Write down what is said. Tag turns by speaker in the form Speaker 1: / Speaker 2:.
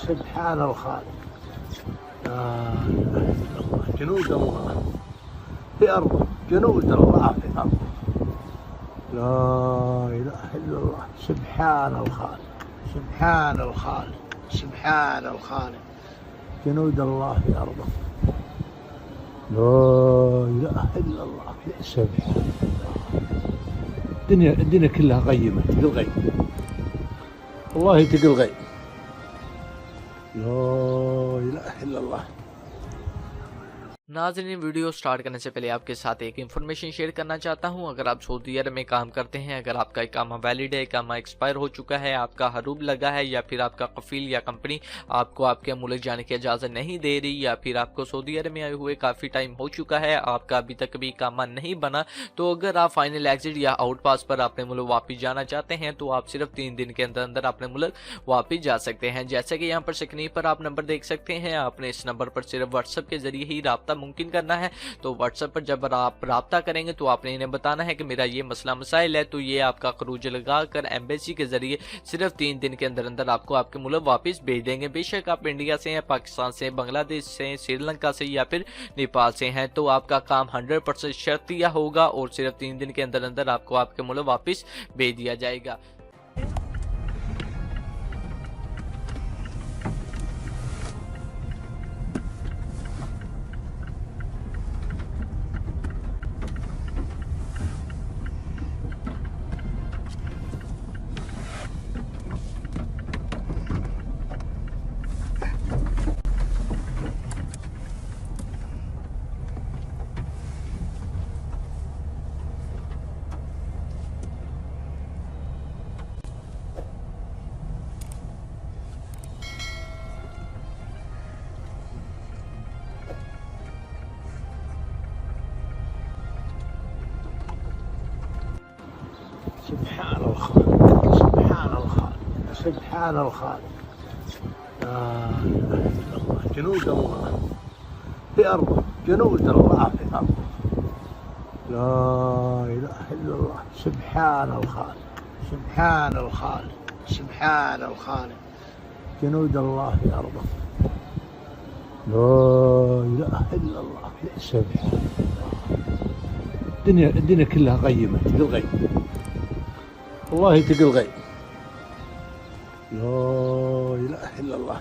Speaker 1: سبحان الخالق. لا إله إلا الله. جنود الله في أرضه، جنود الله في أرضه. لا إله إلا الله. سبحان الخالق، سبحان الخالق، سبحان الخالق. جنود الله في أرضه. لا إله إلا الله. سبحان الله. الدنيا كلها غيمة، تقل غيم، والله تقل غيم. لا إله إلا الله.
Speaker 2: नाज़रीन, video start करने से पहले आपके साथ एक इन्फॉर्मेशन शेयर करना चाहता हूं। अगर आप सऊदी अरब में काम करते हैं, अगर आपका इकामा वैलिड है, इकामा एक्सपायर हो चुका है, आपका हरूब लगा है, या फिर आपका कफील या कंपनी आपको आपके मुल्क जाने की इजाज़त नहीं दे रही, या फिर आपको सऊदी अरब में आए हुए काफ़ी टाइम हो चुका है, आपका अभी तक भी इकामा नहीं बना, तो अगर आप फाइनल एग्जिट या आउट पास पर अपने मुल्क वापस जाना चाहते हैं तो आप सिर्फ 3 दिन के अंदर अंदर अपने मुल्क वापस जा सकते हैं। जैसे कि यहाँ पर स्क्रीन पर आप नंबर देख सकते हैं, आपने इस नंबर पर सिर्फ व्हाट्सएप के जरिए ही रब्ता मुमकिन करना है। तो व्हाट्सएप पर जब आप रब्ता करेंगे तो आपने इन्हें बताना है कि मेरा ये मसला मसाइल है, तो ये आपका खरूज लगाकर एम्बेसी के जरिए सिर्फ 3 दिन के अंदर अंदर आपको आपके मुल्क वापस भेज देंगे। बेशक आप इंडिया से हैं, पाकिस्तान से, बांग्लादेश से, श्रीलंका से या फिर नेपाल से हैं, तो आपका काम 100% शर्तिया होगा और सिर्फ 3 दिन के अंदर अंदर आपको आपके मुल्क वापस भेज दिया जाएगा।
Speaker 1: سبحان الخالق، سبحان الخالق، سبحان الخالق. لا إله إلا الله. جنود الله في أرضه، جنود الله في أرضه. لا إله إلا الله. سبحان الخالق، سبحان الخالق، سبحان الخالق. جنود الله في أرضه. لا إله إلا الله. سبحان الله. الدنيا كلها غيمة، تقل غيم، والله تقل غيم. لا إله إلا الله.